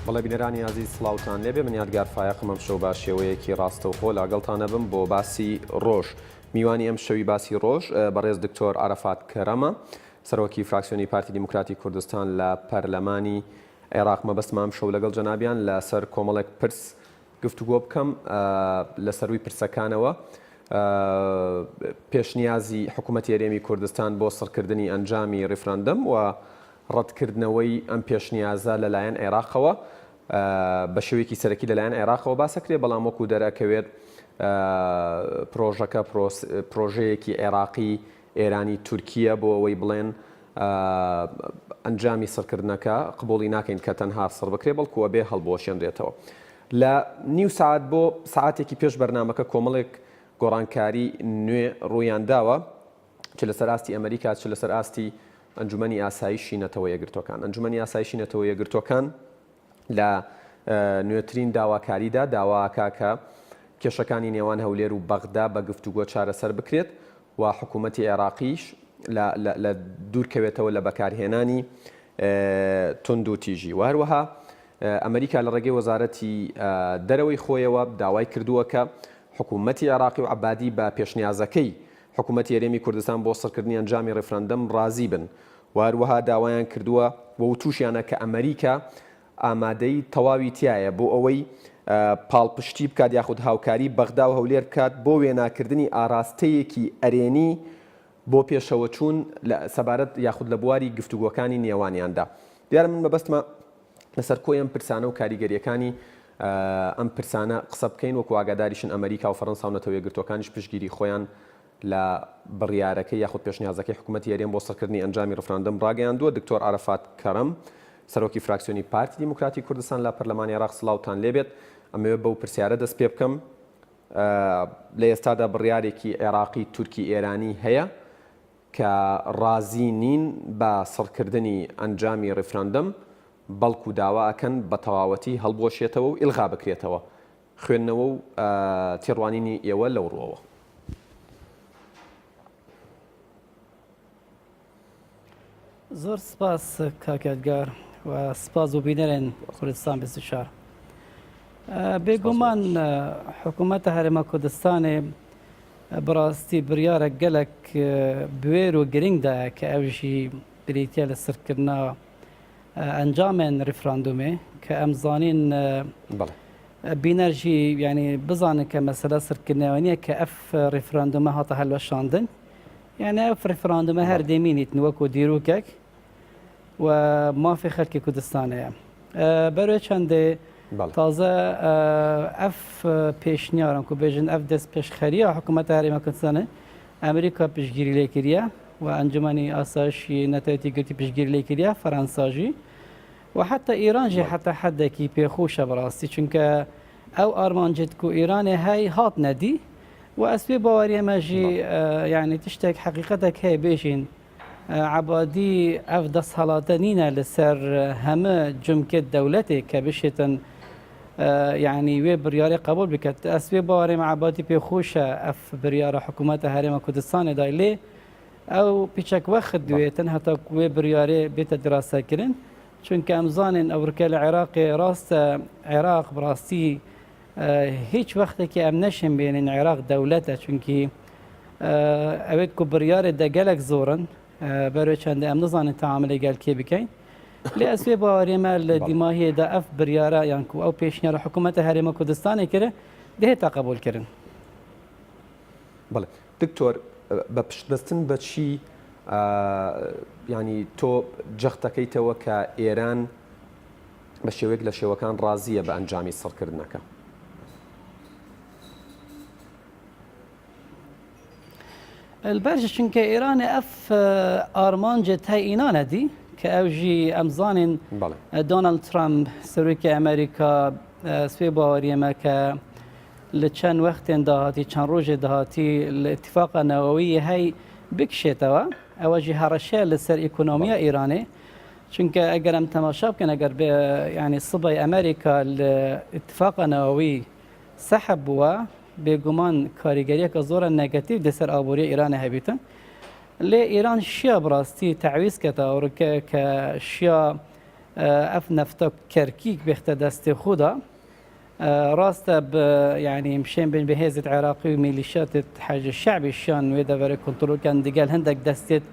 بەڵێ بینەرانی عزیز سڵاوتان لێبێ من یادگار فایەقم ئەم شەو با شێوەیەکی ڕاستەوخۆ لەگەڵتانە بم بۆ باسی ڕۆژ. میوانی ئەم شەوی باسی ڕۆژ بەڕێز دکتۆر عەرەفات کەرەمە، سەرۆکی فراکسیۆنی پارتی دیموکراتی کوردستان لە پەرلەمانی عێراق. مەبەستمە ئەم شەو لەگەڵ جەنابیان لەسەر کۆمەڵێک پرس گفتوگۆ بکەم لەسەروی پرسەکانەوە. پێشنیازی حکوومەتی هەرێمی کوردستان بۆ سڕکردنی ئەنجامی ڕیفرەندەم و ڕەتکردنەوەی ئەم پێشنیازە لەلایەن عێراقەوە بە شێوەیەکی سەرەکی لەلایەن عێراقەوە باسەکرێ، بەڵام وەکو دەرەکەوێت پرۆژەکە پرۆژەیەکی عێراقی ئێرانی تورکیە بۆ ئەوەی بڵێن ئەنجامی سڕکردنەکە قبوڵی ناکەین کە تەنها سڕ بکرێ بەڵکووە بێ هەڵبۆشێنرێتەوە. لە نیو ساعت بۆ ساعتێکی پێش بەرنامەکە کۆمەڵێک گۆڕانکاری نوێ ڕوویان داوە چ لەسەر ئاستی ئەمریکا چ لەسەر ئاستی ئەنجومەنی ئاسایشی نەتەوە یەکگرتوەکان. ئەنجومەنی ئاسایشی نەتەوە یەکگرتوەکان لە نوێترین داواکاریدا داواکە کە کێشەکانی نێوان هەولێر و بەغدا بە گفتوگۆ چارەسەر بکرێت و حکوومەتی عێراقیش لە دوورکەوێتەوە لە بەکارهێنانی تند و تیژی. وهروەها ئەمریکا لە ڕێگەی وەزارەتی دەرەوەی خۆیەوە داوای کردووە کە حکوومەتی عێراقی و عەبادی بە پێشنیازەکەی حکوومەتی هەرێمی کوردستان بۆ سڕکردنی ئەنجامی ڕێفرەندەم ڕازی بن. وهروەها داوایان کردووە و تووشیانە کە ئەمریکا ئامادەی تەواوی تایە بۆ ئەوەی پاڵپشتی بکات یاخود هاوکاری بەغدا و هەولێر بکات بۆ وێناکردنی ئاراستەیەکی ئەرێنی بۆ پێشەوە چوون سەبارەت یاخود لە بواری گفتوگۆکانی نێوانیاندا. دیارە من مەبەستمە لەسەر کۆی ئەم پرسانە و کاریگەریەکانی ئەم پرسانە قسە بکەین وەکو ئاگاداریشن ئەمریکا و فەڕەنسا و نەتەوە یەکگرتوەکانیش پشتگیری خۆیان لە بڕیارەکەی یاخود پێشنیازەکەی حکوومەتی هەرێم بۆ سڕکردنی ئەنجامی ڕێفرەندەم ڕاگەیاندووە. دکتۆر عەرەفات کەرەم، سەرۆکی فراکسیۆنی پارتی دیموکراتی کوردستان لە پەرلەمانی عێراق، سڵاوتان لێبێت. ئەمەوێت بەو پرسیارە دەست پێ بکەم. لە ئێستادا بڕیارێکی عێراقی تورکی ئێرانی هەیە کە ڕازی نین بە سڕکردنی ئەنجامی ڕێفرەندەم بەڵکو داواکەن بە تەواوەتی هەڵبۆشێتەوە و ئیلغا بکرێتەوە. خوێندنەوە و تێڕوانینی ئێوە لەو ڕۆوە. زۆر سپاس کاکەتگار و سپاس و بینەرێن کوردستان 24. بێگومان حکوومەتە هەرێمە کوردستانê بڕاستی بڕیارە gelek بوێر و girîngdayە کە ew jî birîtiye li sirkirina encamên referandumê kە em zanîn bîner jî yanî bizanin ke mesele sirkirinê niye ke ev referandume hata helweşandin. Yani ev referandume her demînîtin wekû dîrokek و mafê xelkê Kurdistanê ye. Berê çendê taze ev pêşniyaran ku bêjin ev destpêşxeriya hikûmeta Herêma Kurdistanê Amerîka piştgirî lê kiriye و Encûmenî Asayişî Netewî Girtî piştgirî lê kiriye, Fransa jî و heta Îran jî heta hedekî pêxûş e birastî çunke ew armancê ku Îranê hey hat nedî و ez wê baweriyê me jî yani tiştek heqîqetek heye bêjin عبادی ev desthelate nîne li ser heme cumkê dewletê ke bişêtin yani wê biryarê qebûl bike. Ez wê bawerê me ebadî pêxûş e ev biryara hikûmeta Herêma Kurdistanê da lê ew pîçek wext duyêtin heta ku wê biryarê bête dirasekirin. Çunke em zanên ewrike li Iraqê rast e Iraq bi rastî hiç wextekê em neşin bênin Iraq dewlet e çunkî evêt ku biryarê de gelek zor in berê çendê em nizanin teamilê gel kê bikeyn. Lê ez wê bawerê me li dîmahiyê de ev biryara yan ku ew pêşniyara hikûmeta Herêma Kurdistanê kire dihêta qebûl kirin. بەڵێ دکتۆر بە پشتبەستن بە چی ینی تۆ جەختەکەیتەوە کە ئێران بە شێوەیەک لە شێوەکان ڕازیە بە ئەنجامی سڕکردنەکە؟ البرج چونکە ئێرانê ev armancê te îna nedî kە ew jî em zanên Donald Trump serokê Amerîka swê baweriyê me ke li çend wextên dahatî çend rojê dahatî li îtîfaqa newewî hey bikişêtewe ew jî hereşeya li ser ekonomiya Îranê. Çunke eger em temaşa bikin eger yani sibay Amerîka li îtîfaqa newewî seheb bûwe bêguman karîgeriyeka zor e negatif di ser aboriya Îranê hebîtin. Lê Îran şiya bi rastî tewîz kete ke şiya اف نفتا كركيك بيخت دست خودا راسته يعني مشين بين بهيزة عراقي وميليشيات حاج الشعبي الشان ويدا بري كنترول كان دقال هندك دستت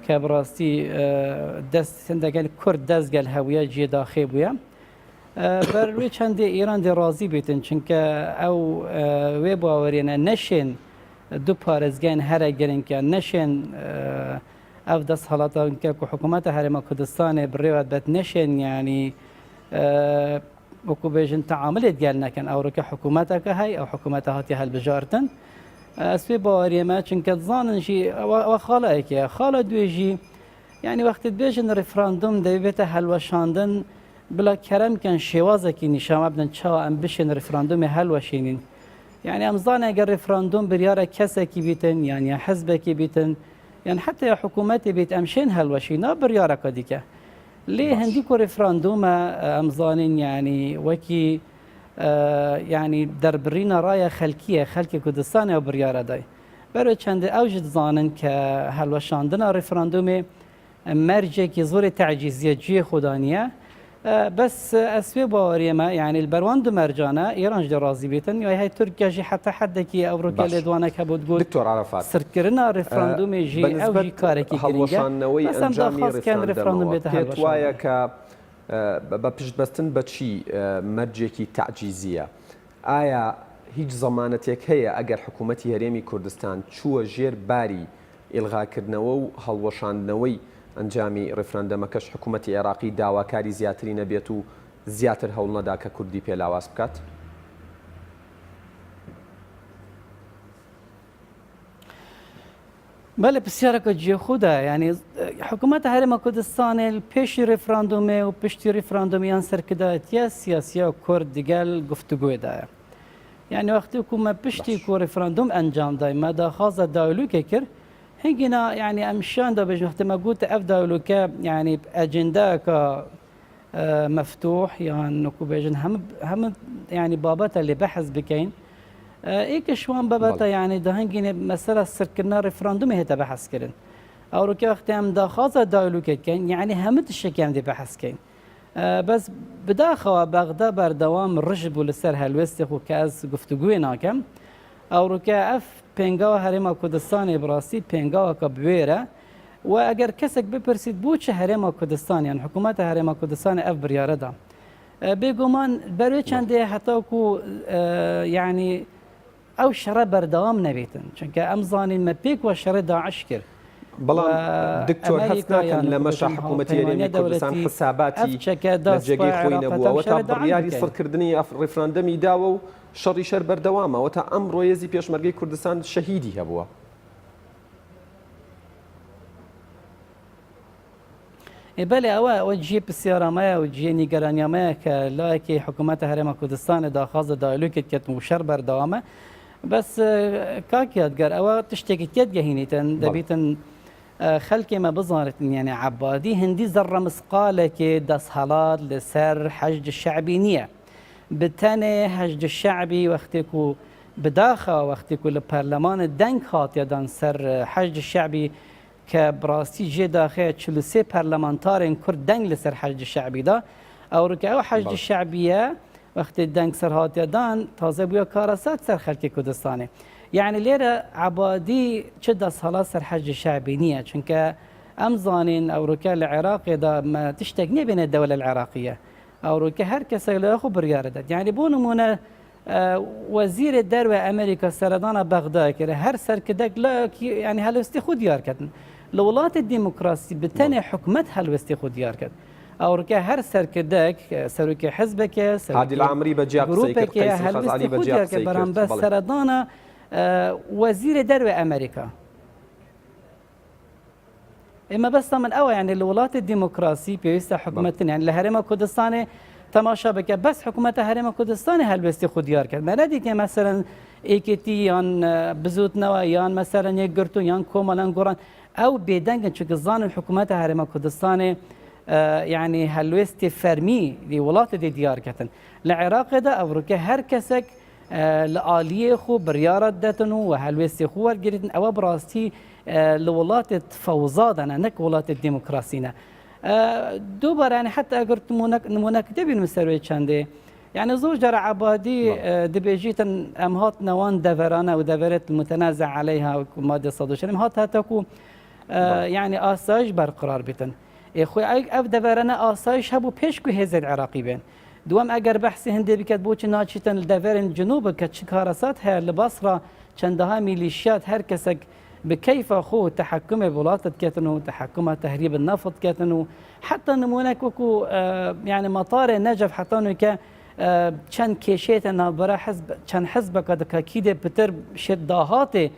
كبراستي دست هندك قال كرد دست قال هوية جي داخل بويا بروي چند ایران دی راضی بیتن چونکه او وی باورینه نشین دو پارزگین هر گرین که نشین او دست حالاتا که حکومت حرم کردستان بریوت بد نشین یعنی وكو بيجن تعاملت قال نكن او رك حكومتك هاي او حكومتها هاتي هالبجارتن اسوي باوري ما چنك ظانن شي وخالك يا خالد ويجي يعني وقت بيجن ريفراندوم دبيته هلوشاندن بلا كرم كان شوازكي نشام بدن تشا ام بشن ريفراندوم هلوشينين يعني امزان اگر ريفراندوم برياره كسكي بيتن يعني حزبكي بيتن يعني حتى حكومتي بيت امشين هلوشينا برياره كديكه ليه هنديكو ريفراندوم امزانين يعني وكي يعني دربرينا رايه خلكيه خلكي كردستان او برياره داي برو چند اوجد زانن كهلوشاندنا ريفراندوم مرجع كي زور تعجيزيه جي خدانيه بس اسوي باوريما يعني البرواند مرجانه ايران جدي راضي بيتن هي تركيا جي حتى حدكي او روكا لدوانك بود تقول دكتور عرفات سركرنا ريفراندوم جي او جي كاركي هەڵوەشانەوەی ئەنجامی ريفراندوم پێت وایە کە بە پشتبەستن بە چی مەرجێکی تعجیزیە ئایا هیچ زەمانەتێک هەیە ئەگەر حکوومەتی هەرێمی کوردستان چووە ژێر باری ئیلغاکردنەوە و هەڵوەشاندنەوەی ئەنجامی ڕێفراندەمەکەش حکوومەتی عێراقی داواکاری زیاتری نەبێت و زیاتر هەوڵ نەدا کە کوردی پێلاواز بکات؟ بله بسیارك جي خودا يعني حكومة هرم كردستان البيش ريفراندوم وبشتي ريفراندوم ينسر كده سياسية كرد قال گفتگو ده يعني وقتی حکومت پشتی کو رفراندوم انجام دای مدا خاص دایلوک کر هنگینا يعني امشان دا بجن وقت ما قلت اف دایلوک يعني اجنده کا مفتوح يعني نكو بجن هم يعني بابات اللي بحث بكين ایک شوان بابتا يعني ده هنگین مسألة سرکرنا رفراندوم هتا بحث کرن او رو که وقتی هم دا خاص دایلوک کن يعني همت الشكام دي بحث کن بس بداخل بغدا بردوام رجب ولسر هلوستی خو که از گفتگوی ناکم او رو که اف پنگاو هرم کردستان براستی پنگاو که بویره و اگر کسک بپرسید بو چه هرم کردستان يعني حکومت هرم کردستان اف بریاره دا بگمان بروی چنده حتی کو يعني او شر بردوام نبیتن چونکه امزانین مپیک و شر داعش کرد بەڵام دکتۆر هەست ناکەن لە مەشە حکوومەتی هەرێمی کوردستان حساباتی لە جێگەی خۆی نەبووە تا بڕیاری سڕکردنی ڕێفراندەمی داوە و شەڕی شەر بەردەوامەوە تا ئەم ڕۆیەزی پێشمەرگەی کوردستان شەهیدی هەبووە. بله ئەوە جێ پرسیارەمەیە و جێ نیگەرانیامەیە کە لایەکی حکوومەتە هەرێمە کوردستانی داخوازە دایلوکت کردن و شەر بەردەوامە بس كاكيات أو تشتكي تيد جهينيتن دبيتن خلكي ما بظهرت يعني عبادي هندي زر مسقالك دس حالات لسر حشد الشعبي نية بالتاني حشد الشعبي وقتكو بداخل وقتكو البرلمان الدنك خاطي دان سر حشد الشعبي كبراستي جي داخل تشلسي برلمانتارين كرد دنك لسر حشد الشعبي دا او ركاو حشد الشعبية وقت الدنك سر هاتي دان تازه بويا كارسات سر خلق كردستاني يعني ليرة عبادي شد صلاة سر حج الشعبي نية چونك امزانين او ركا العراقي دا ما تشتغني بين الدولة العراقية او ركا هر كسا لاخو برياردت يعني بو نمونه وزير الدروة امريكا سردان بغداد كده هر سر كدك لا يعني هلوستي خود ديار كتن لولات الديمقراطي بتاني حكمت هلوستي خود ديار كتن او ركا هر سركدك سرك حزبك هادي العمري بجاب جروبك هل علي بجاب برام بس سردانا وزير دروة امريكا اما بس من اول يعني الولايات الديمقراطي بيست حكومتنا يعني الهرم كردستان تماشا بك بس حكومه هرم كردستان هل بس خود ديار كد ما ندي که مثلا ايكتي يان بزوت نوا يان مثلا يقرتو يان كومالان قران او بيدنگ چون زان الحكومه هرم كردستان يعني هلوستي فرمي لولايات دي ديار كتن العراق ده او ركه هر كسك لآلية خو بريارة دتنو وهلوستي خو الجريدن او براستي لولايات فوزادنا نك ولايات الديمقراطينا دووبارە ینی حتا ئەگەر نمونەکە بین سەروێ چەندێ يعني زور جرى عبادي دبيجيت ام هات نوان دفرانا ودفرت المتنازع عليها ماده 19 هات هاتكو يعني آسایش برقرار بتن خوی اف دفرانا آسایش هبو پیشکو هز العراقي بين دوام اگر بحثی هندی بکد بو چنا چیتن دفرن جنوب که چکارسات ها لبصره چندها میلیشیات هر کسک بكيف خو تحكم بولاتت كاتنو تحكم تهريب النفط كاتنو حتى نمونه كوكو يعني مطار نجف حتى ك چند کشیت نابرا حزب چند حزب که کیده بتر شداهات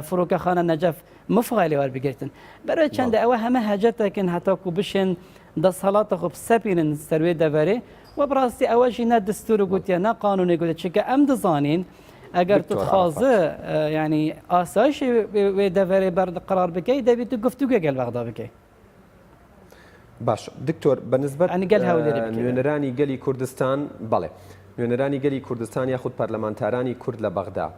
فروک خانه نجف مفعالی وار بگیرتن برای چند اوه همه حاجت کن حتی کو بشن دستالات خوب سپینن سروی دوره و براستی اوه جینا دستور گوتیا نه قانونی گوتیا چه که ام دزانین اگر تو خازه يعني آسایش و دوره برد قرار بکی دوی تو گفتگو گل بغدا بکی باش دكتور بالنسبة نوێنەرانی گەلی کوردستان بەڵێ نوێنەرانی گەلی کوردستان یاخود پەرلەمانتارانی کورد لە بەغدا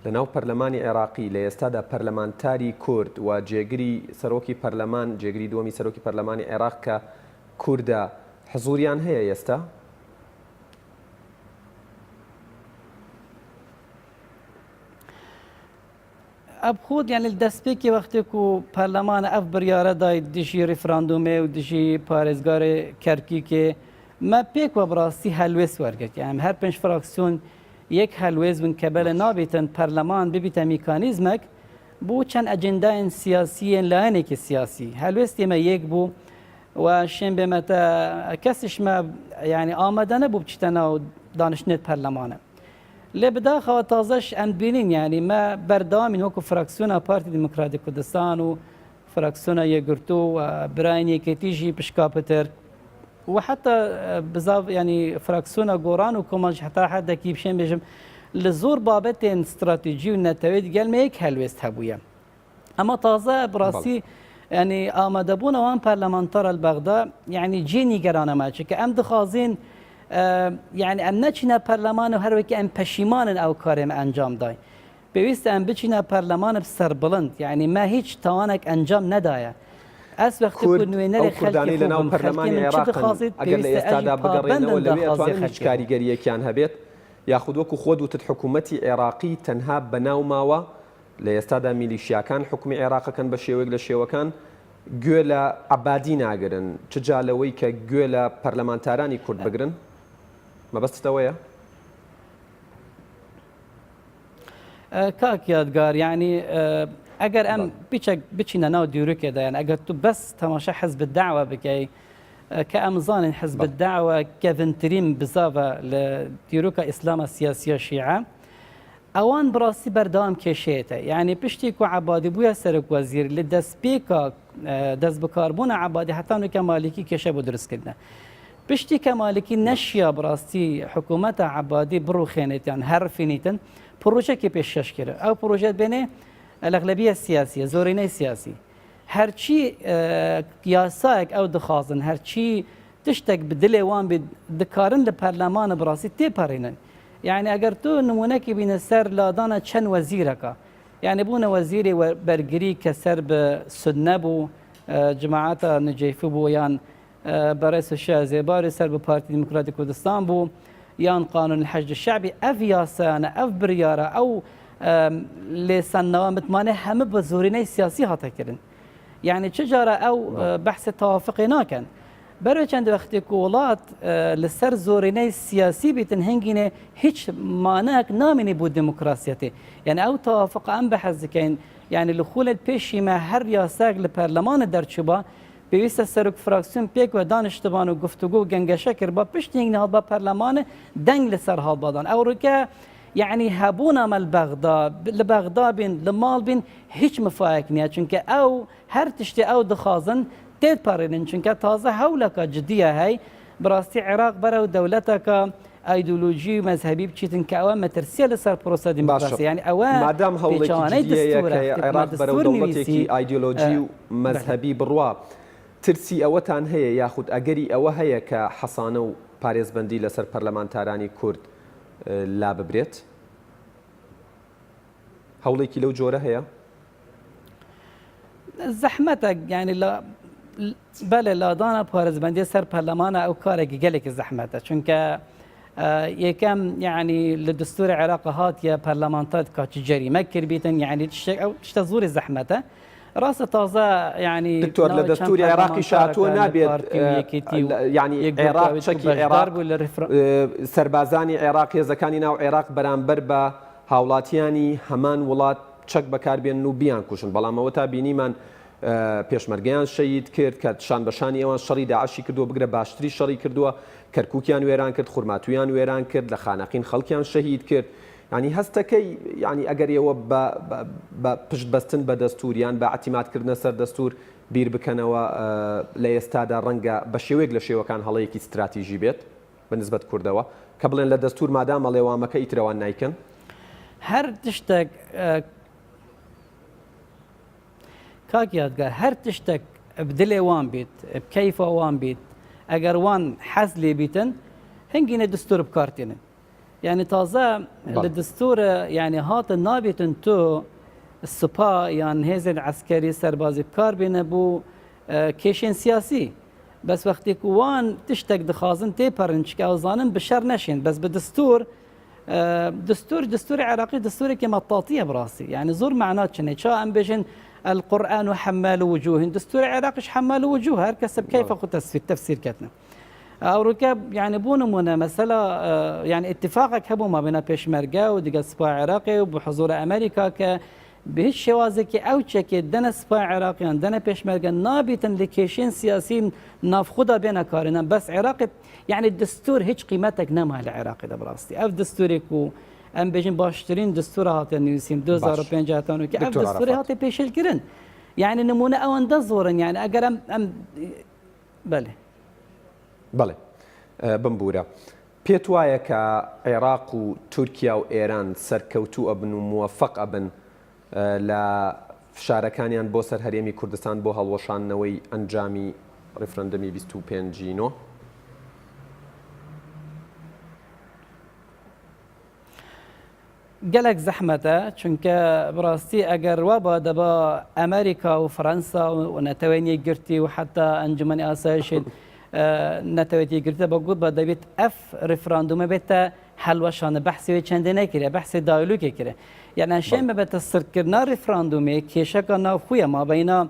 لەناو پەرلەمانی عێراقی لە ئێستادا پەرلەمانتاری کورد و جێگری سەرۆکی پەرلەمان جێگری دووەمی سەرۆکی پەرلەمانی عێراق کە کووردە حزوریان هەیە ئێستا؟ اب خود يعني الدسبيكي وقتكو برلمان اف برياره داي دشي ريفراندومي ودشي بارزگار كركيكي ما بيك وبراسي هلوس ورگت يعني هر پنج فراكسيون يك هلوس من قبل نابتن برلمان ببيت ميكانيزمك بو چند اجنداين سياسيين لانك سياسي هلوس تيما يك بو وشين بمتا كسش ما يعني آمدنه بو بچتنا دانشنت برلمانه لبدا خوا تازش ام بینین یعنی ما بردامین وکو فراکسیونا پارتی دموکراتیک کردستان و فراکسیونا یگرتو و براینی کتیجی پشکاپتر و حتی بزاف يعني فراكسونا قوران وكوماج حتى حدا كيبشين بيجم لزور بابتين استراتيجي والنتويج قال ما هيك هلوست هبويا اما تازه براسي يعني آمدبونا وان برلمانتار البغداد يعني جيني قرانا ماشي كأم دخازين يعني ام نچینا پرلمان و هر وکی ام پشیمان او کارم انجام دای بویست ام بچینا پرلمان بسر بلند يعني ما هیچ توانک انجام ندایا اس وقت کو نوینر خلکی لنا پرلمان عراق اگر لاستادا بقرينا ولا بيتوان هیچ کاریگری کیان هبیت یاخذ وکو خود وت حکومت عراقی تنها بناو ماوا لاستادا میلیشیاکان حکم عراق کان بشیوگ لشیوکان گولا عبادی ناگرن چجالوی که گولا پرلمانتارانی کورد بگرن ما بس تتويا كاك يادقار يعني اگر ام بيچينا ناو ديورك دا يعني اگر تو بس تماشا حزب الدعوه بكي كامزان حزب الدعوه كفنتريم بزافا لديروكا اسلام السياسيه شيعه اوان براسي بردام كشيته يعني بشتيكو عبادي بويا سرك وزير لدسبيكا دس بكاربون عبادي حتى انه كمالكي كشبو درس كدنا بشتي كمالكي نشيا براستي حكومة عبادي برو خينت يعني هر فينيتن بروجه كي بيشش كره او بروجه بين الاغلبيه السياسيه زوريني سياسي هرچی یاساک او دخازن هرچی تشتك بدلي وان بدكارن لبرلمان براسي تي بارينن يعني اگر تو نمونه كي بين السر لادانا چن وزيرك يعني بونا وزيري برگري كسر بسنبو جماعات نجيفو بو يان برئيس الشازي باري سر ببارتي ديمقراطي كردستان بو يان قانون الحشد الشعبي اف ياسانه اف برياره او لسنوات متمانه هم بزوريني سياسي هاتا كرن يعني تجارة او بحث توافقنا كان برای چند وقتی کولات لسر زورینه سیاسی بیتن هنگینه هیچ مانعک نامینی بود دموکراسیته یعنی او توافق ام بحث کن يعني لخول پیشی ما هر یاساق لپارلمان در چوبا بویست سرک فراکسیون پیک و دانشتبان و گفتگو گنگشه کر با پشت هنگینه با پارلمان دنگ لسر ها بادان او رو که يعني هابونا مال بغداد لبغداد بين لمال بين هيك مفايقنيا چونك او هر تشتي او دخازن تيت بارين چونك تازه هولك جديه هي براستي عراق برا دولتك ايديولوجي مذهبي بچيتن كاوا مترسيه لسر بروسا ديمقراطيه يعني اوان مادام هولك جديه عراق برا دولتك ايديولوجي مذهبي بروا ترسي اوتان هي ياخذ اجري او هي كحصانه باريس بندي لسر برلمانتاراني كرد لا ببريت هوليكي لو جوره هي زحمتك يعني لا بله لادانا پارێزبندی سەر پەرلەمانە ئەو کارێکی گەلێکی زەحمەتە چونکە یەکەم یعنی لە دستوری عێراق هاتیە پەرلەمانتار کاچی جەریمە کردبیتن یعنی تشتێک ئەو تشتە زۆری زەحمەتە ڕاستە تازە یعنی دکتۆر لە دەستوری عێراقی شاتووە نابێت یعنی عێراق چەکی عێراق سەربازانی عێراق هێزەکانی ناو عێراق بەرامبەر بە هاوڵاتیانی هەمان وڵات چەک بەکاربێن و بیان کوشن بەڵام ئەوە تا بینیمان پێشمەرگەیان شەید کرد کە شان بەشانی ئەوان شەڕی داعشی کردووە بگرە باشتری شەڕی کردووە کەرکووکیان وێران کرد خورماتویان وێران کرد لە خانەقین خەڵکیان شەهید کرد ینی هەستەکەی ینی ئەگەر ئێوە بە پشت بەستن بە دەستوریان بە عتیمادکردنە سەر دەستور بیر بکەنەوە لە ئێستادا ڕەنگە بە شێوەیەک لە شێوەکان هەڵەیەکی استراتیژی بێت بەنسبەت کوردەوە کە بڵێن لە دەستور مادامە لێوامەکە ئیترەوان نیکەن هەر تشتێک کاک یادگار هەر تشتێک بدلێ وان بیت بکەیفە وان بیت ئەگەر وان حەز لێ بیتن هەنگینە دستور بکارتێنن یعنی تازە لە دستورە یعنی هاتە نابێتن تۆ سوپا یان هێزن عسکەری سەربازی بکار بێنە بۆ کێشێن سیاسی بەس وەختێک وان تشتێک دخوازن تێپەڕن چکە ئەوزانن بشەر نەشێن بەس بە دستوری عێراقی دستورێکی مەطاطیە بڕاستی یعنی زۆر معنات چنێ چا ئەم بێژن القرآن حمال وجوه دستور عراقش حمال وجوه هر كسب كيف خو تفسير كتنا أوروكا يعني بونمونا مثلا يعني اتفاقك هبو ما بين بيشمركة ودقة سبا عراقي وبحضور أمريكا ك بهش شوازك أو تشكي دنا سبا عراقي دنا بيشمركة نابتا لكيشين سياسيين نافخدا بين كارنا بس عراقي يعني الدستور هيج قيمتك نما العراقي ده براستي أو دستورك ام بيجن باشترين دستور هاتن نویسیم 2005 هاتن که اف دستور هات پیشل کردن يعني نمونه اون دزورن يعني اگر ام بله بمبورە پێت وایە کە عێراق و تورکیا و ئێران سەرکەوتوو ئەبن و موفق ئەبن لە فشارەکانیان بۆ سەر هەرێمی کوردستان بۆ هەڵوەشانەوەی ئەنجامی ڕیفرەندەمی 25 gelek zehmete çünkü براستی اگر وابا دبا امریکا و فرانسا و نتوانی گرتی و حتی انجمن آسایش نتوانی گرتی با گود با دبیت اف رفراندوم بیت حلوشان بحثی و چنده نکره بحث دایلوگی کره یعنی شیم بیت سرکرنا رفراندومی کشک ناو خوی ما بین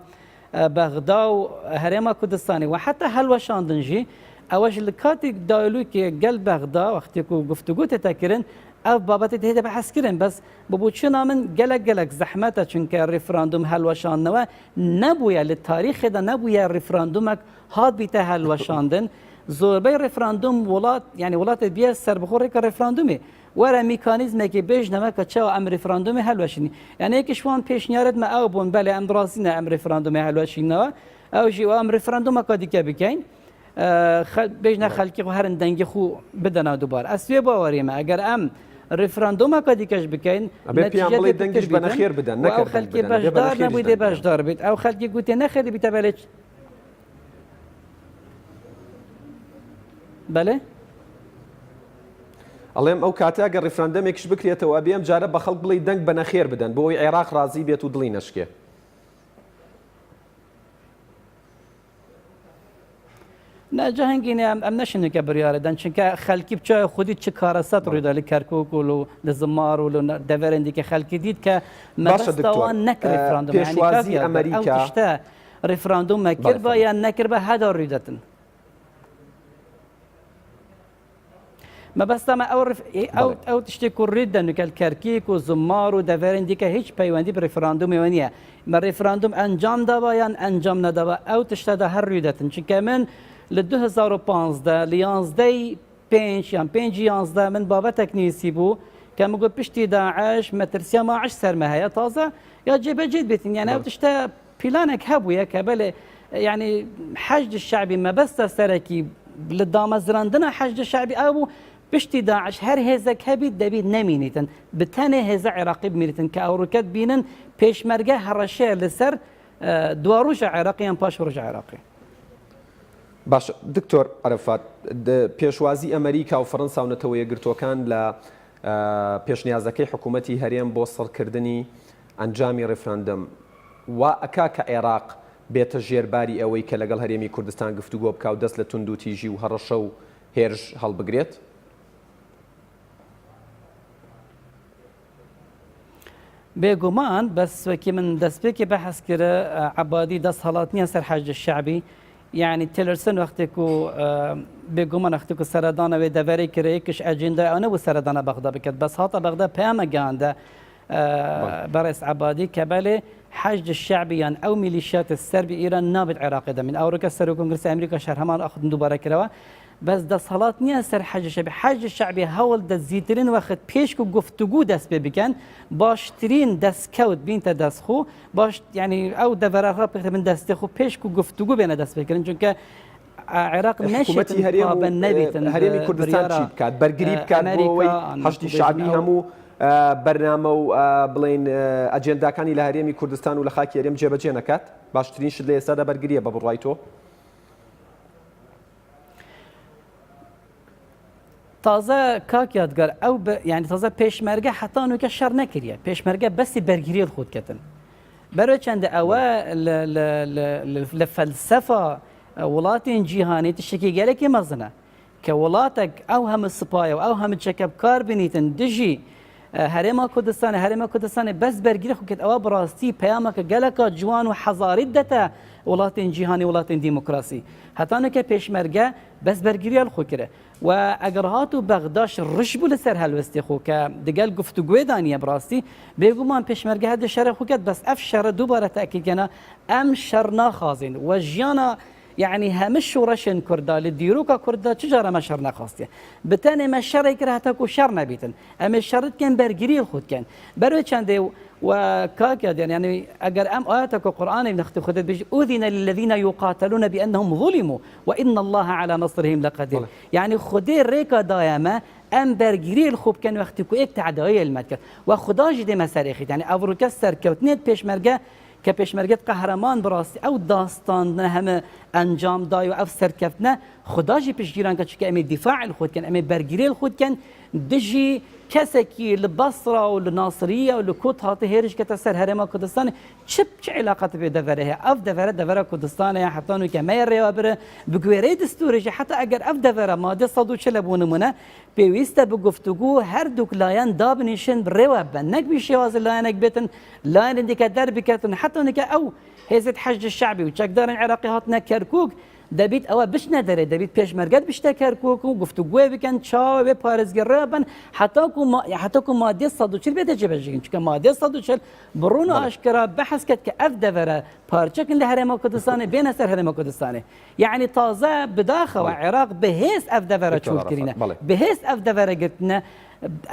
بغدا و هرم کردستانی و حتی حلوشان دنجی اواج لکاتی دایلوگی گل بغدا وقتی کو گفتگو تکرن اف بابت هدا بحث کردن بس ببوچنا من گلک زحمته چونکه رفراندوم هلوشان نوا نبویا لتاریخ دا نبویا رفراندومک هاد بیته هلوشاندن زوربه رفراندوم ولات یعنی ولات بیا سر بخوره که رفراندومه ورا میکانیزمی که بیش نمک چه ام رفراندوم هلوشینی یعنی یکیش وان پیشنهاد ما او بون بله ام دراسینه ام رفراندوم هلوشین نوا او جی ام رفراندوم کدی که بکین بیشنا خلقی خو هرن دنگی خو بدنا دوبار اسوی باوریم اگر ام رفراندوم کدی کش بکین نتیجه دنگش بنا خیر بدن او خلقی باشدار نبوده باشدار بید او خلقی گوته نخری بیت بلچ بله ئەڵێم ئەو کاتە ئەگەر ڕیفراندەمێکش بکرێتەوە ئەبێم جارە بە خەڵک بڵێ دەنگ بە نەخێر بدەن بۆ ئەوەی عێراق ڕازی بێت و دڵی نەشکێ نجاهنگینه ام نشینه که بریاره دن چون که خلکی بچای خودی چه کارست روی دالی کرکوک و لزمار و دورندی که خلکی دید که مدستوان نکر رفراندوم پیشوازی امریکا او تشته رفراندوم مکر با یا نکر با هدا روی داتن ما بس ما او تشتی کرید دنو که کرکیک و زمار و دورندی که هیچ پیوندی به رفراندوم ونیه ما رفراندوم انجام داوا یا انجام نداوا او تشته ده هر روی داتن چون که من ل 2015 ل 5 یان 5 من بابتك نيسي بو كان مقول بشتي داعش مترسيا ما عش سرمها تازه يا جيب جيد بيتن يعني او تشتا بلانك هبو يا كبل يعني حشد الشعبي ما بس سركي للدامزراندنا حشد الشعبي او بشتي داعش هر هزك هبي دبي نمينيتن بتاني هزا عراقي بمينيتن كاوروكات بينن بيشمرقه هرشيه لسر دواروج عراقيا باشوروج عراقي باش دکتۆر عەرەفات پێشوازی ئەمریکا و فەڕەنسا و نەتەوە یەکگرتووەکان لە پێشنیازەکەی حکوومەتی هەرێم بۆ سەرکردنی ئەنجامی ڕێفراندەم وا ئەکا کە عێراق بێتە ژێرباری ئەوەی کە لەگەڵ هەرێمی کوردستان گفتوگۆ بکە و دەست لە تونند و تیژی و هەڕەشە و هێرش هەڵبگرێت؟ بێگومان بەس وەکی من دەستپێکی بەحەس کرە عەبادی دەست هەڵات نییە سەر حەج الشعبی یعنی تێلەرسن وەختێک و بێگومان وەختێک و سەردانەوێ دەڤەرەی کرە یەکش ئەجێندای ئەو نەبوو سەردانە بەغدا بکرد بەس هاتە بەغدا پەیامە گەیاندە بەڕێز عەبادی کە بەلێ حەج الشعبی یان ئەو میلیشیات سەربی ئیران نابێت عێراقیدا من ئەوڕۆکە سەر کۆنگرسی ئەمریکا شەر هەمان ئەخدن دووبارە کردەوە بەس دەسەڵات نییە سەر حەج الشعبی حەج الشعبی هەوڵ دەزیترین وەخت پێش و گفتوگو دەست پێ بکەن باشترین دەستکەوت بینتە دەستخۆ باش ینی ئەو دەڤەرەڕا پێ من دەستی خۆ پێش و گفتوگو بێنە دەست پێکردن چونکە عێراق حکوومەتی هەرێمی کوردستان چی بکات بەرگری بکات بۆەوەی هەشتی شعبی هەموو بەرنامە و بڵێن ئەجێنداکانی لە هەرێمی کوردستان و لە خاکی هەرێم جێبەجێ نەکات باشترین شت لە ئێستادا بەرگریە بە بڕوای تۆ تازە کاک یادگار ئەو ینی تازە پێشمەرگە حتانوکە شەڕ نەکردە پێشمەرگە بەسی بەرگریە خودکەتن بەرەوە چەندە ئەوە لە فەلسەفە وڵاتین جیهانی تشتێکی گەلێکی مەزنە کە وڵاتێک ئەو هەمە سپایە و ئەو هەمە چەکە بکار بنیتن دژی هەرێما کوردستانی بەس بەرگری خوکرد ئەوە بڕاستی پەیامەکە گەلەکە جوان و حەزاریت دەتە وڵاتین جیهانی وڵاتین دیموکراسی هەتانەکە پێشمەرگە بەس بەرگریال خۆکرە و ئەگەر هات و بەغداش ڕش بوو لەسەر هەلوەستی خۆ کە دەگەل گفتوگوێ دانیە بڕاستی بێگومان پێشمەرگە هەدە شەرە خوکرد بەس ئەف شەڕە دووبارە تاکیدکەنە ئەم شەڕ ناخازین و ژیانە يعني همش ورشن كردا للديروكا كردا تجارة ما شر نخاستيه بتاني ما شر يكره هتاكو شر نبيتن اما الشرط كان برجري الخود كان بروي كان وكاكا يعني اجر ام اياتك القران بنختي خدت بيجي اذن للذين يقاتلون بانهم ظلموا وان الله على نصرهم لقدير يعني خدي ريكا دايما ام برجري الخوب كان وقتكو اك تعدايه المتكر وخداج دي مساريخ يعني افروكسر كوتنيت بيشمرجه کە پێشمەرگەت قەهرەمان بڕاستی ئەو داستانە هەمە ئەنجام دای و ئەو سەرکەوتنە خودداژی پشتگیران کە چکە ئەمێ دیفاعی خۆتکەن ئەمێ بەرگری خۆتکەن دژی کەسێکی لە بەسرا و لە ناسریە و لە کۆت هاتە هێرش کەتە سەر هەرێما کوردستان چ علاقەت پێ دەڤەرە هەیە ئەف دەڤەرە کوردستانەیە حتان و کەمەیە ڕێوە برە بگوێرەی دستورێژی حتا ئەگەر ئەف دەڤەرە مادە 140 بۆ نمونە پێویستە بە گفتوگو هەردووک لایەن دابنیشن ڕێوە بە نەکبی شێوازە لایەنێک بێتن لایەن دیکە دەربکەتن حتانکە ئەو هێزت حەج الشعبی و چەکدارن عێراقی هاتنە کەرکووک دەبیت ئەوە بشنە دەرێ دەبیت پێشمەرگەت بشتە کەرکووک و گفتوگوێ بکەن چاوە بێ پارێزگەڕێ بن حتاکو مادێ 140 بێتە جێبەجێگرن چکە مادێ 140 بڕون و ئاشکرا بەحەس کرد کە ئەف دەڤەرە پارچەکن لە هەرێما کوردستانê بێنە سەر هەرێما کوردستانê یعنی تازە بداخەوە عێراق بەهێز ئەف دەڤەرە چوتکردینە بەهێز ئەف دەڤەرە گرتنە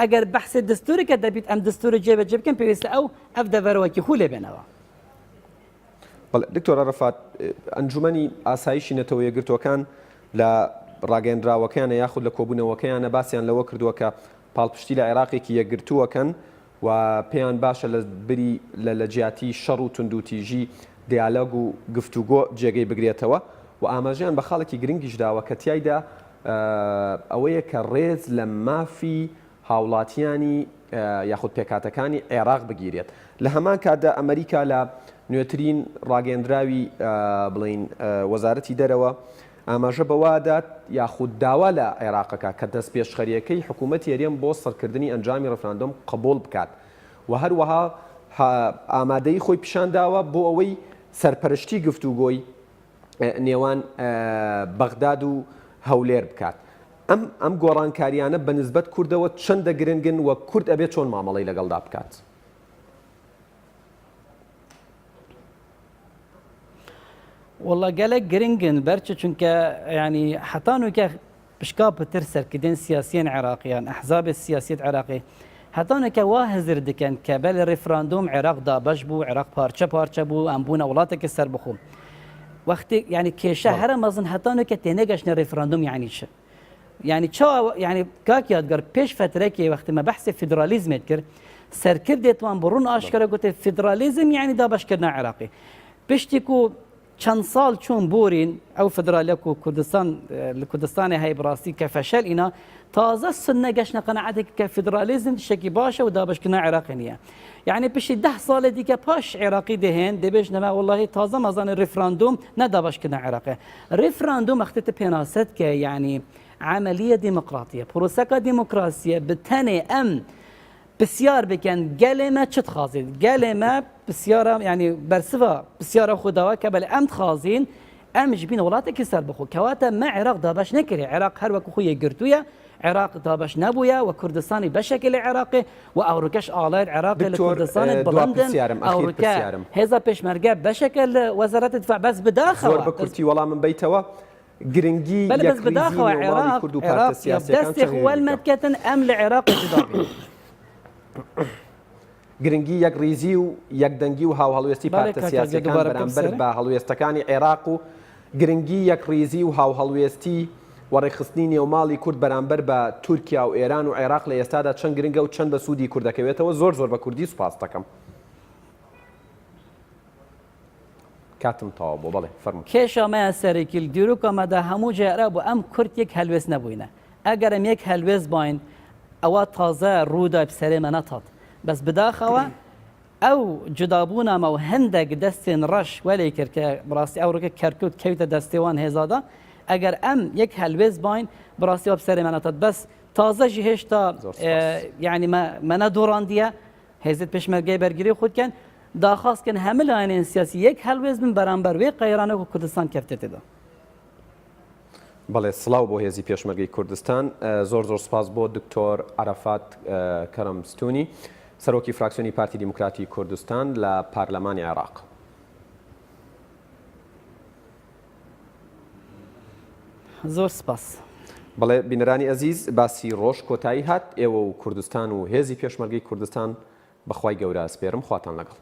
ئەگەر بەحسێ دستورێکە دەبیت ئەم دستورە جێبەجێ بکەن پێویستە ئەف دەڤەرەوەکی خو لێ بێنەوە دکتۆر عەرەفات ئەنجومەنی ئاسایشی نەتەوە یەکگرتووەکان لە ڕاگەیەنراوەکەیانە یاخود لە کۆبوونەوەکەیانە باسییان لەوە کردووە کە پاڵپشتی لە عێراقێکی یەکگرتووەکەن و پێیان باشە لە بری لە جیاتی شەڕ و توندوتیژی دیالۆگ و گفتوگۆ جێگەی بگرێتەوە و ئاماژەیان بە خاڵێکی گرنگیش داوە کە تیایدا ئەوەیە کە ڕێز لە مافی هاوڵاتیانی یاخود پێکاتەکانی عێراق بگیرێت لە هەمان کاتدا ئەمریکا لە نوێترین ڕاگەندراوی بڵین وەزارەتی دەرەوە ئاماژە بەوادات یاخود داوا لە عێراقەکە کە دەست پێشخەریەکەی حکوومەتی هەرێم بۆ سەرکردنی ئەنجامی ڕەفراندۆم قبول بکات و هەروەها ئامادەی خۆی پیشان داوە بۆ ئەوەی سەرپەرشتی گفتوگۆی نێوان بەغداد و هەولێر بکات ئەم گۆڕانکاریانە بە نسبەت کوردەوە چەندە گرنگن و کورد ئەبێت چۆن مامەڵەی لەگەڵدا بکات والله gelek giringin berçe çünkü yani hatanûke pişka pitir serkidên siyasiyên Iraqîyan ehzabê siyasiyet Iraqê hatanûke wa hezir dikin ke belê referandum Iraq da beş bû Iraq parça bû em bûne welateke serbixwe wextê yani kêşe here mezin hatanûke têne geşne referandum yani çi yani ça yani kak yadgar pêş fetrekê wextê me behsê federalizmê kir serkirdê wan bi rûn aşkere gote federalizm yani da beşkirina Iraqê piştî ku چەند ساڵ چۆن بۆرین ئەو فدرالیەک و کوردستان لە کوردستانی هەیە بڕاستی کە فەشەل ئینا تازە سنە گەشتە قەنەعەتێک کە فدرالیزم شتێکی باشە و دابشکردنا عێراقی نییە. یعنی پشتی 10 ساڵە دیکە پاش عێراقی دەهێن دەبێژنەوە وڵی تازە مەزانە ریفراندوم نەدابشکردنا عێراقی. ریفراندوم وەختێتە پێناست کە یعنی عملیە دیموکراتیە پرۆسەکە دیموکراسیە بتەنێ ئەم بسیار بکەن گەلێمە چت خازین گەلێمە بسیارە ینی بەرسڤە بسیارە خودداوە کە بەل ئەم خازین ئەمش بینە وڵاتێکی سەر بخۆ کەواتە مە عێراق دابش نەکرێ عێراق هەر وەکو خۆی گرتوویە عێراق دابش نەبووە و کوردستانی بەشێکی لە عێراقی و ئەوروکەش ئاڵایت عێراقی لە کوردستانت بڵندن ئەوروکە هێزە پێشمەرگە بەشێکە لە وەزارەتی دفاع بەس بداخەوە بە کورتی وەڵام من بیتەوە گرنگی بەس بداخەوە عێراق دەستی خوالمەتکەتن ئەم لە عێراق جدابێت گرنگی یەک ریزی و یەکدەنگی و هاوهەڵوێستی پارتە سیاسیەکان بەرامبەر بە هەڵوێستەکانی عێراق و گرنگی یەک ریزی و هاوهەڵوێستی وەڕێخستنی نێوماڵی کورد بەرامبەر بە تورکیا و ئێران و عێراق لە ئێستادا چەند گرنگە و چەند بە سوودی کوردەکەوێتەوە زۆر بە کوردی سوپاس دەکەم. کاتم تەواو بۆ بەڵێ فەرموو. کێشەمەیە سەرێکی دیروکەمەدا هەموو جارە بۆ ئەم کورد یەک هەلوێست نەبووینە. ئەگەرم یەک هەلوێست باین ئەوە تازە ڕوودا سەرێمە نەتات. بەس بداخەوە ئەو جودابوونامە و هەندێک دەستێن ڕەش وەلی کرد کە بڕاستی ئەوڕۆکە کەرکوت کەوتە دەستێوان هێزادا ئەگەر ئەم یەک هەلوێز باین بڕاستی وە بسەرێمانەتات بەس تازەژی هێشتا یعنی مەنە دۆڕاندیە هێزت پێشمەرگەی بەرگری خودکەن داخواستکەن هەمە لایەنێن سیاسی یەک هەلوێز بن بەرامبەر وێ قەیرانە و کوردستان کەفتێتێدا. بەڵێ سڵاو بۆ هێزی پێشمەرگەی کوردستان زۆر سپاس بۆ دکتۆر عەرەفات کەرەمستونی سەرۆکی فراکسیۆنی پارتی دیموکراتی کوردستان لە پارلەمانی عێراق. زۆر سپاس. بەڵێ بینەرانی ئەزیز باسی ڕۆژ کۆتایی هات ئێوە و کوردستان و هێزی پێشمەرگەی کوردستان بەخوای گەورە ئەسپێرم خواتان لەگەڵ.